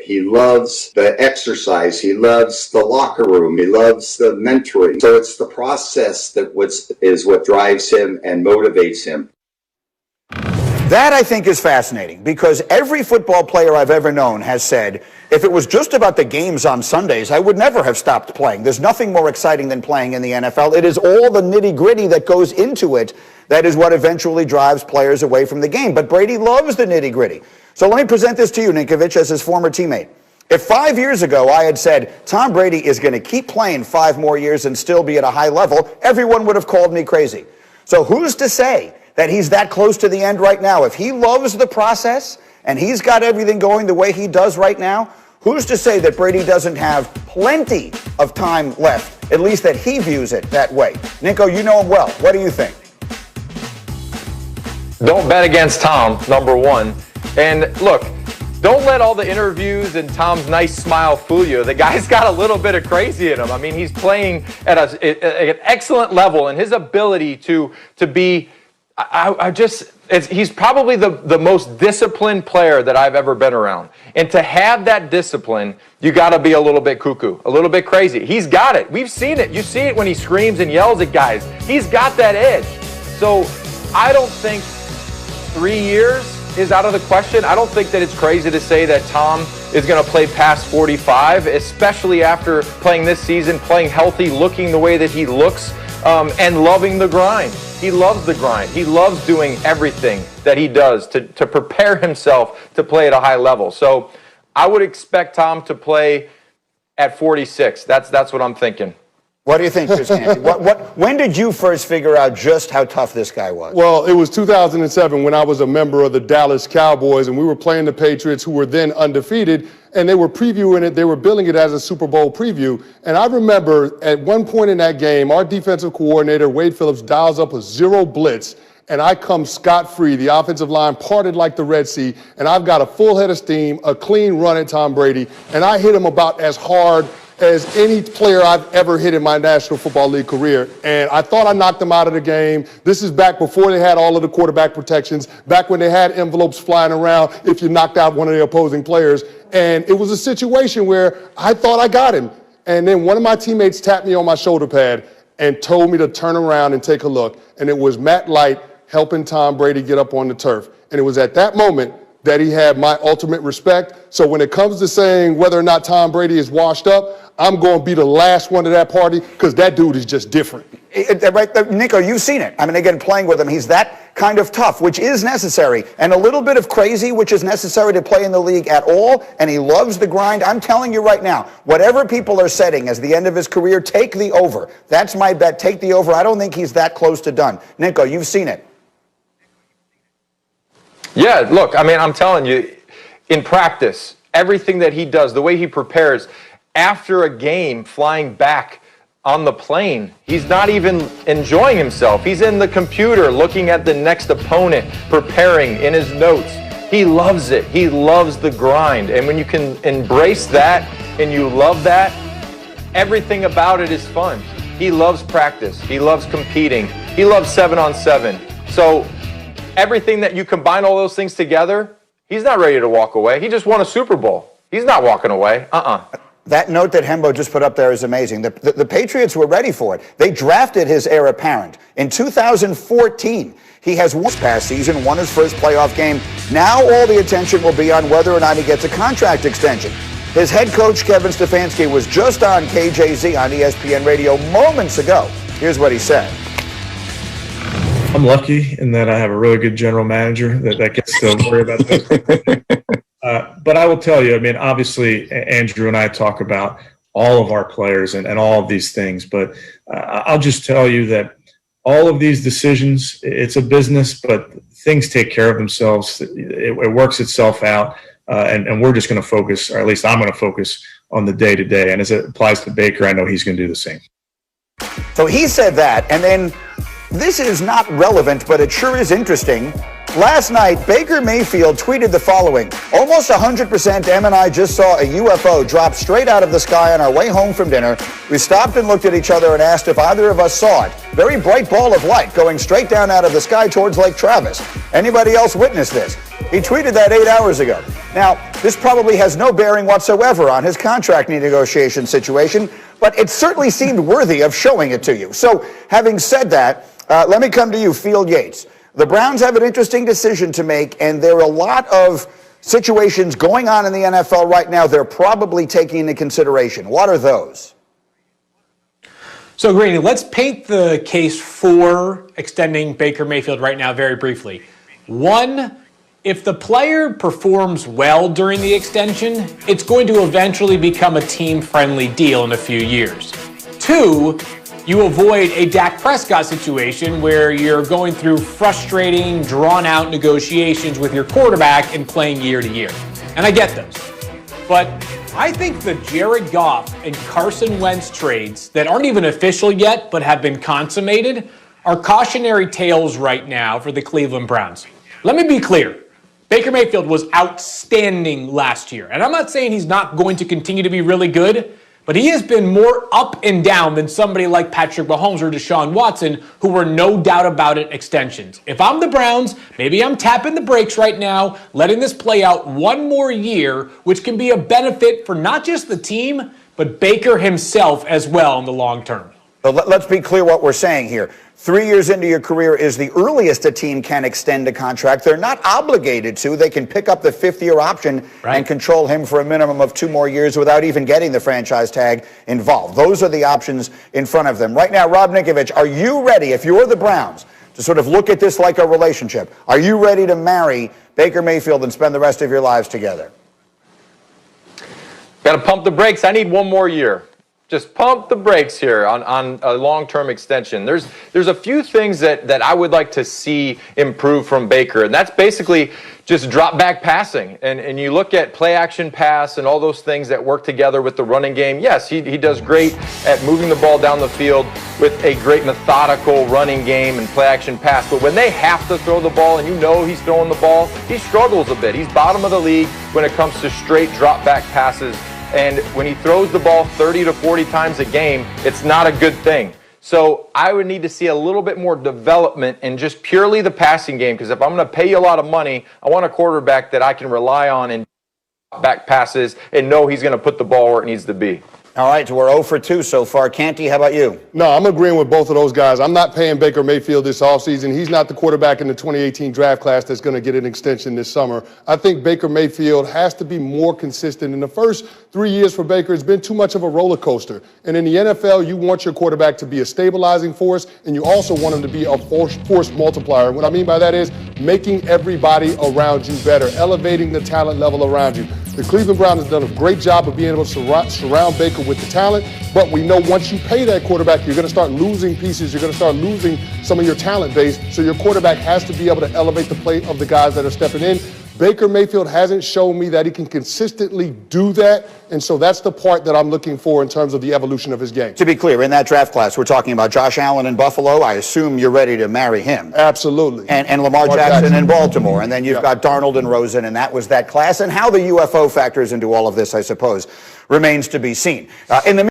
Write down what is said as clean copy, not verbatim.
He loves the exercise. He loves the locker room. He loves the mentoring. So it's the process that is what drives him and motivates him. That, I think, is fascinating because every football player I've ever known has said, if it was just about the games on Sundays, I would never have stopped playing. There's nothing more exciting than playing in the NFL. It is all the nitty-gritty that goes into it that is what eventually drives players away from the game. But Brady loves the nitty-gritty. So let me present this to you, Ninkovich, as his former teammate. If 5 years ago I had said Tom Brady is going to keep playing 5 more years and still be at a high level, everyone would have called me crazy. So who's to say that he's that close to the end right now? If he loves the process and he's got everything going the way he does right now, who's to say that Brady doesn't have plenty of time left, at least that he views it that way? Nico, you know him well. What do you think? Don't bet against Tom, number one. And look, don't let all the interviews and Tom's nice smile fool you. The guy's got a little bit of crazy in him. I mean, he's playing at an excellent level, and his ability to be he's probably the most disciplined player that I've ever been around. And to have that discipline, you got to be a little bit cuckoo, a little bit crazy. He's got it. We've seen it. You see it when he screams and yells at guys. He's got that edge. So I don't think 3 years is out of the question. I don't think that it's crazy to say that Tom is going to play past 45, especially after playing this season, playing healthy, looking the way that he looks, and loving the grind. He loves the grind. He loves doing everything that he does to prepare himself to play at a high level. So I would expect Tom to play at 46. That's what I'm thinking. What do you think, Chris Canty? When did you first figure out just how tough this guy was? Well, it was 2007 when I was a member of the Dallas Cowboys, and we were playing the Patriots, who were then undefeated, and they were previewing it. They were billing it as a Super Bowl preview. And I remember at one point in that game, our defensive coordinator, Wade Phillips, dials up a 0 blitz, and I come scot-free. The offensive line parted like the Red Sea, and I've got a full head of steam, a clean run at Tom Brady, and I hit him about as hard as any player I've ever hit in my National Football League career. And I thought I knocked them out of the game. This is back before they had all of the quarterback protections, back when they had envelopes flying around if you knocked out one of the opposing players. And it was a situation where I thought I got him. And then one of my teammates tapped me on my shoulder pad and told me to turn around and take a look. And it was Matt Light helping Tom Brady get up on the turf. And it was at that moment that he had my ultimate respect. So when it comes to saying whether or not Tom Brady is washed up, I'm going to be the last one to that party because that dude is just different. Right, Nico, you've seen it. I mean, again, playing with him, he's that kind of tough, which is necessary, and a little bit of crazy, which is necessary to play in the league at all, and he loves the grind. I'm telling you right now, whatever people are setting as the end of his career, take the over. That's my bet. Take the over. I don't think he's that close to done. Nico, you've seen it. Yeah, look, I mean, I'm telling you, in practice, everything that he does, the way he prepares, after a game, flying back on the plane, he's not even enjoying himself. He's in the computer looking at the next opponent, preparing in his notes. He loves it. He loves the grind. And when you can embrace that and you love that, everything about it is fun. He loves practice. He loves competing. He loves 7-on-7. So everything that you combine all those things together, he's not ready to walk away. He just won a Super Bowl. He's not walking away. That note that Hembo just put up there is amazing. The Patriots were ready for it. They drafted his heir apparent. In 2014, he has won this past season, won his first playoff game. Now all the attention will be on whether or not he gets a contract extension. His head coach, Kevin Stefanski, was just on KJZ on ESPN Radio moments ago. Here's what he said. I'm lucky in that I have a really good general manager that gets to worry about this. But I will tell you, I mean, obviously, Andrew and I talk about all of our players and all of these things, but I'll just tell you that all of these decisions, it's a business, but things take care of themselves. It works itself out, and we're just going to focus, or at least I'm going to focus on the day-to-day. And as it applies to Baker, I know he's going to do the same. So he said that, and then this is not relevant, but it sure is interesting. Last night, Baker Mayfield tweeted the following: almost 100% Em and I just saw a UFO drop straight out of the sky on our way home from dinner. We stopped and looked at each other and asked if either of us saw it. Very bright ball of light going straight down out of the sky towards Lake Travis. Anybody else witness this? He tweeted that 8 hours ago. Now, this probably has no bearing whatsoever on his contract negotiation situation, but it certainly seemed worthy of showing it to you. So, having said that, let me come to you, Field Yates. The Browns have an interesting decision to make, and there are a lot of situations going on in the NFL right now they're probably taking into consideration. What are those? So, Greeny, let's paint the case for extending Baker Mayfield right now very briefly. One, if the player performs well during the extension, it's going to eventually become a team-friendly deal in a few years. Two, you avoid a Dak Prescott situation where you're going through frustrating, drawn-out negotiations with your quarterback and playing year to year. And I get those. But I think the Jared Goff and Carson Wentz trades that aren't even official yet but have been consummated are cautionary tales right now for the Cleveland Browns. Let me be clear. Baker Mayfield was outstanding last year. And I'm not saying he's not going to continue to be really good, but he has been more up and down than somebody like Patrick Mahomes or Deshaun Watson, who were no doubt about it extensions. If I'm the Browns, maybe I'm tapping the brakes right now, letting this play out one more year, which can be a benefit for not just the team, but Baker himself as well in the long term. But let's be clear what we're saying here. 3 years into your career is the earliest a team can extend a contract. They're not obligated to. They can pick up the fifth-year option and control him for a minimum of 2 more years without even getting the franchise tag involved. Those are the options in front of them. Right now, Rob Ninkovich, are you ready, if you're the Browns, to sort of look at this like a relationship? Are you ready to marry Baker Mayfield and spend the rest of your lives together? Got to pump the brakes. I need 1 more year. Just pump the brakes here on a long-term extension. There's a few things that I would like to see improve from Baker, and that's basically just drop back passing. And you look at play action pass and all those things that work together with the running game. Yes, he does great at moving the ball down the field with a great methodical running game and play action pass. But when they have to throw the ball and you know he's throwing the ball, he struggles a bit. He's bottom of the league when it comes to straight drop back passes. And when he throws the ball 30 to 40 times a game, it's not a good thing. So I would need to see a little bit more development in just purely the passing game, because if I'm going to pay you a lot of money, I want a quarterback that I can rely on in back passes and know he's going to put the ball where it needs to be. All right, so we're 0 for 2 so far. Canty, how about you? No, I'm agreeing with both of those guys. I'm not paying Baker Mayfield this offseason. He's not the quarterback in the 2018 draft class that's going to get an extension this summer. I think Baker Mayfield has to be more consistent. In the first 3 years for Baker, it's been too much of a roller coaster. And in the NFL, you want your quarterback to be a stabilizing force, and you also want him to be a force multiplier. And what I mean by that is making everybody around you better, elevating the talent level around you. The Cleveland Browns has done a great job of being able to surround Baker with the talent, but we know once you pay that quarterback, you're going to start losing pieces. You're going to start losing some of your talent base, so your quarterback has to be able to elevate the play of the guys that are stepping in. Baker Mayfield hasn't shown me that he can consistently do that, and so that's the part that I'm looking for in terms of the evolution of his game. To be clear, in that draft class, we're talking about Josh Allen in Buffalo. I assume you're ready to marry him. Absolutely. And Lamar Jackson in Baltimore. And then you've got Darnold and Rosen, and that was that class. And how the UFO factors into all of this, I suppose, remains to be seen. In the